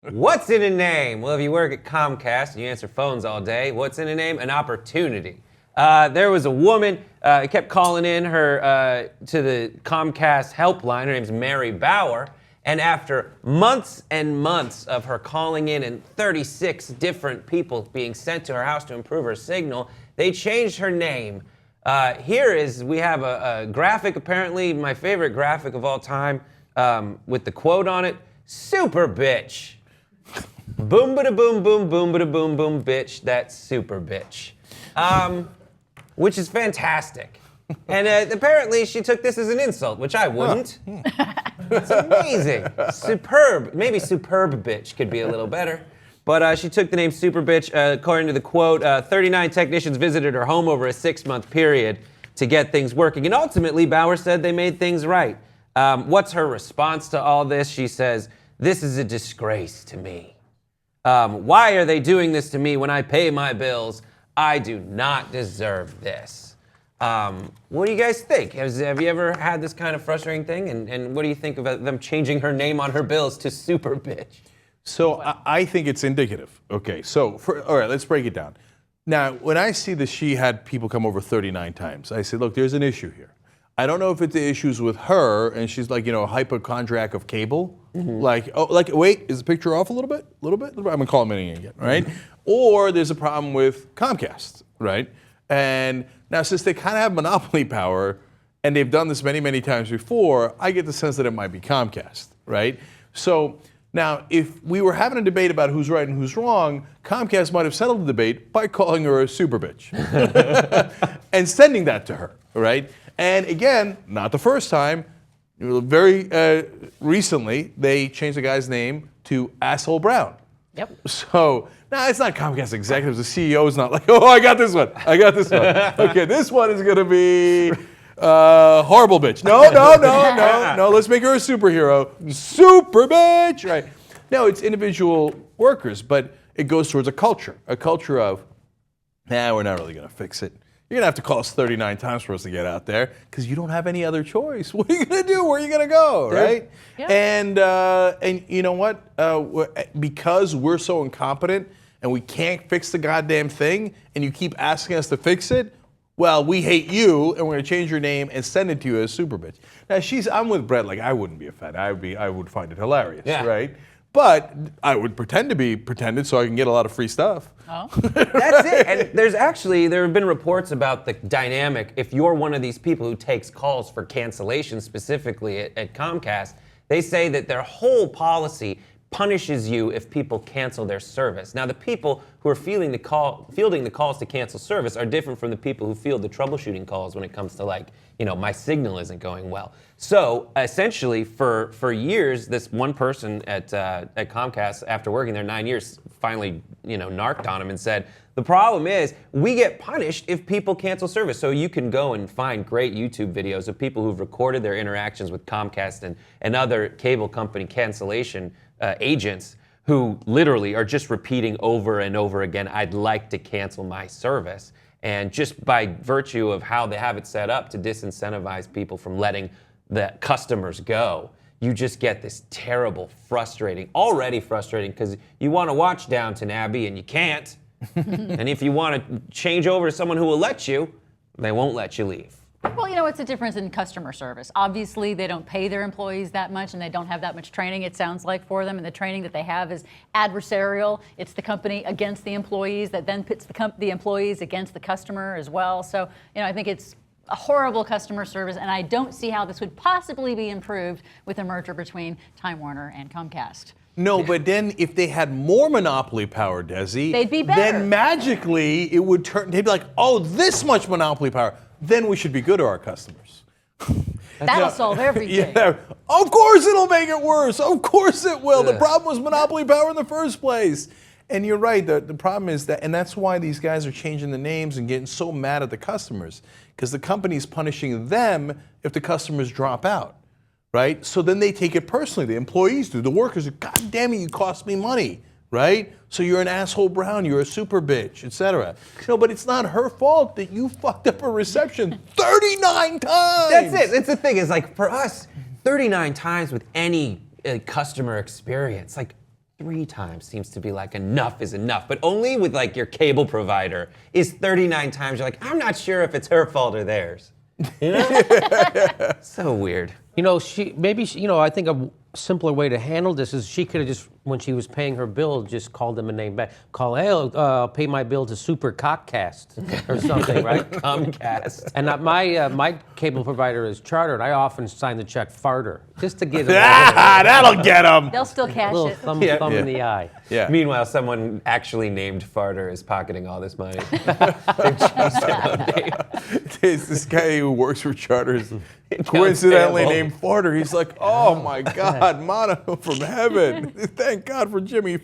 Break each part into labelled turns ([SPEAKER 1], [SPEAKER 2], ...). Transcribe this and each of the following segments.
[SPEAKER 1] What's in a name? Well, if you work at Comcast and you answer phones all day, what's in a name? An opportunity. There was a woman who kept calling in her to the Comcast helpline. Her name's Mary Bauer. And after months and months of her calling in and 36 different people being sent to her house to improve her signal, they changed her name. We have a graphic, apparently my favorite graphic of all time, with the quote on it, super bitch. Boom bada boom boom boom bada boom boom bitch, that's super bitch. Which is fantastic. And apparently she took this as an insult, which I wouldn't. It's amazing. Superb. Maybe superb bitch could be a little better. But she took the name super bitch. According to the quote, 39 technicians visited her home over a 6-month period to get things working. And ultimately, Bauer said they made things right. What's her response to all this? She says, "This is a disgrace to me. Why are they doing this to me when I pay my bills? I do not deserve this." What do you guys think? Have you ever had this kind of frustrating thing? And what do you think about them changing her name on her bills to super bitch?
[SPEAKER 2] So I think it's indicative. Okay, so all right, let's break it down. Now, when I see that she had people come over 39 times, I say, look, there's an issue here. I don't know if it's the issues with her and she's like, a hypochondriac of cable. Mm-hmm. Wait, is the picture off a little bit? I'm gonna call him in again, right? Mm-hmm. Or there's a problem with Comcast, right? And now since they kind of have monopoly power and they've done this many, many times before, I get the sense that it might be Comcast, right? So now if we were having a debate about who's right and who's wrong, Comcast might have settled the debate by calling her a super bitch and sending that to her, right? And again, not the first time, very recently, they changed the guy's name to Asshole Brown.
[SPEAKER 1] Yep.
[SPEAKER 2] So, now it's not Comcast executives. The CEO is not like, oh, I got this one. Okay, this one is going to be horrible bitch. No. Let's make her a superhero. Super bitch. Right. No, it's individual workers, but it goes towards a culture of, we're not really going to fix it. You're going to have to call us 39 times for us to get out there because you don't have any other choice. What are you going to do? Where are you going to go, right?
[SPEAKER 3] Yeah.
[SPEAKER 2] And you know what? Because we're so incompetent and we can't fix the goddamn thing and you keep asking us to fix it, well, we hate you and we're going to change your name and send it to you as super bitch. Now, I'm with Brett. Like, I wouldn't be offended. I would find it hilarious, right? But I would pretend to be pretended so I can get a lot of free stuff.
[SPEAKER 3] Oh.
[SPEAKER 1] That's it. And there have been reports about the dynamic. If you're one of these people who takes calls for cancellation, specifically at Comcast, they say that their whole policy punishes you if people cancel their service. Now, the people who are fielding the calls to cancel service are different from the people who field the troubleshooting calls when it comes to my signal isn't going well. So essentially, for years, this one person at Comcast, after working there 9 years, finally narked on him and said, the problem is we get punished if people cancel service. So you can go and find great YouTube videos of people who've recorded their interactions with Comcast and other cable company cancellation agents who literally are just repeating over and over again, I'd like to cancel my service. And just by virtue of how they have it set up to disincentivize people from letting the customers go, you just get this terrible, already frustrating, because you want to watch Downton Abbey and you can't. And if you want to change over to someone who will let you, they won't let you leave.
[SPEAKER 3] Well, it's a difference in customer service. Obviously, they don't pay their employees that much and they don't have that much training, it sounds like, for them. And the training that they have is adversarial. It's the company against the employees that then pits the employees against the customer as well. So, I think it's a horrible customer service, and I don't see how this would possibly be improved with a merger between Time Warner and Comcast.
[SPEAKER 2] No, but then if they had more monopoly power, Desi,
[SPEAKER 3] they'd be better.
[SPEAKER 2] Then magically it would turn, they'd be like, oh, this much monopoly power. Then we should be good to our customers.
[SPEAKER 3] That'll solve everything.
[SPEAKER 2] Yeah, of course it'll make it worse. Of course it will.
[SPEAKER 1] Yeah.
[SPEAKER 2] The problem was monopoly power in the first place. And you're right, the problem is that, and that's why these guys are changing the names and getting so mad at the customers, because the company's punishing them if the customers drop out, right? So then they take it personally. The employees do. The workers are, God damn it, you cost me money, right? So you're an asshole Brown, you're a super bitch, etc. No, but it's not her fault that you fucked up a reception 39 times.
[SPEAKER 1] That's it. It's the thing. Is for us, 39 times with any customer experience, 3 times seems to be like enough is enough, but only with like your cable provider is 39 times. You're like, I'm not sure if it's her fault or theirs. You know? So weird.
[SPEAKER 4] You know, I think a simpler way to handle this is she could have just, when she was paying her bill, just called them a name back. Hey, I'll pay my bill to Super Comcast or something, right?
[SPEAKER 1] Comcast.
[SPEAKER 4] And my cable provider is Chartered. I often sign the check Farter, just to get a
[SPEAKER 2] That'll get them.
[SPEAKER 3] They'll still cash
[SPEAKER 4] little
[SPEAKER 3] it.
[SPEAKER 4] thumb
[SPEAKER 2] Yeah.
[SPEAKER 4] in the eye.
[SPEAKER 2] Yeah.
[SPEAKER 1] Meanwhile, someone actually named Farter is pocketing all this money. They've changed their own name.
[SPEAKER 2] This guy who works for Charters, coincidentally
[SPEAKER 1] terrible.
[SPEAKER 2] named Porter. He's like, oh my God, Mono from heaven. Thank God for Jimmy.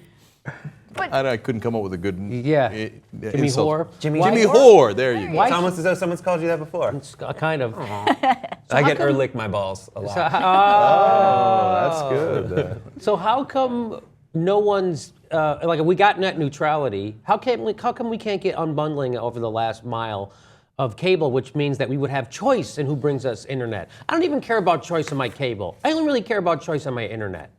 [SPEAKER 2] I couldn't come up with a good
[SPEAKER 4] Yeah. Jimmy
[SPEAKER 2] insult.
[SPEAKER 4] Whore.
[SPEAKER 1] Jimmy
[SPEAKER 2] Whore. There you go.
[SPEAKER 4] Why-
[SPEAKER 1] It's almost as though someone's called you that before.
[SPEAKER 4] It's kind of.
[SPEAKER 1] I get lick my balls a lot.
[SPEAKER 2] That's good.
[SPEAKER 4] So how come no one's like we got net neutrality? How come we can't get unbundling over the last mile of cable, which means that we would have choice in who brings us internet? I don't even care about choice on my cable. I only really care about choice on my internet,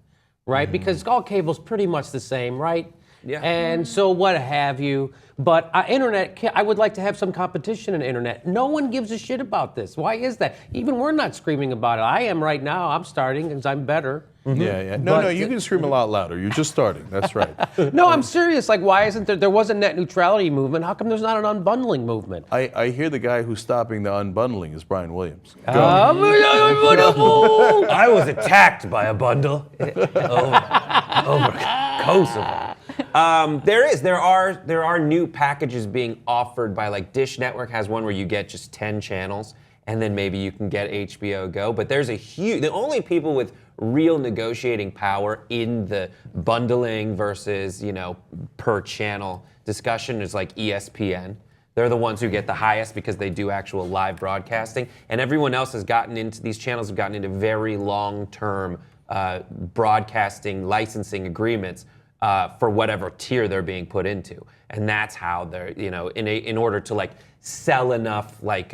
[SPEAKER 4] right? Because all cable's pretty much the same, right?
[SPEAKER 1] Yeah.
[SPEAKER 4] And so what have you. But internet, I would like to have some competition in internet. No one gives a shit about this. Why is that? Even we're not screaming about it. I am right now. I'm starting because I'm better.
[SPEAKER 2] Yeah. No, you can scream a lot louder. You're just starting. That's right.
[SPEAKER 4] No, I'm serious. Like, why isn't there was a net neutrality movement. How come there's not an unbundling movement?
[SPEAKER 2] I hear the guy who's stopping the unbundling is Brian Williams.
[SPEAKER 1] I was attacked by a bundle over Kosovo. There are new packages being offered by like Dish Network has one where you get just 10 channels and then maybe you can get HBO Go. But there's the only people with real negotiating power in the bundling versus, per channel discussion is like ESPN. They're the ones who get the highest because they do actual live broadcasting. And everyone else has gotten into, these channels have gotten into very long-term broadcasting licensing agreements for whatever tier they're being put into. And that's how they're, in order to like sell enough like,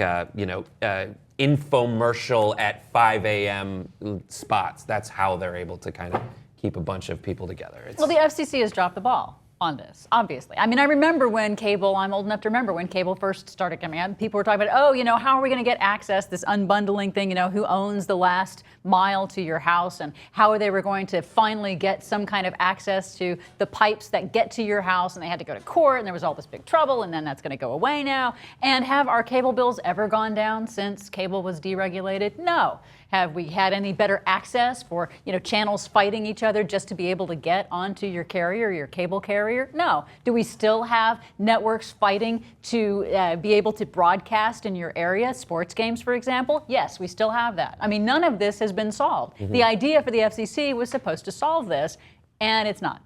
[SPEAKER 1] infomercial at 5 a.m. spots. That's how they're able to kind of keep a bunch of people together.
[SPEAKER 3] Well, the FCC has dropped the ball on this, obviously. I mean, I remember when cable, I'm old enough to remember when cable first started coming out, people were talking about, how are we going to get access, this unbundling thing, who owns the last mile to your house, and how they were going to finally get some kind of access to the pipes that get to your house, and they had to go to court, and there was all this big trouble, and then that's going to go away now. And have our cable bills ever gone down since cable was deregulated? No. Have we had any better access for, channels fighting each other just to be able to get onto your carrier, your cable carrier? No. Do we still have networks fighting to be able to broadcast in your area, sports games, for example? Yes, we still have that. I mean, none of this has been solved. The idea for the FCC was supposed to solve this, and it's not.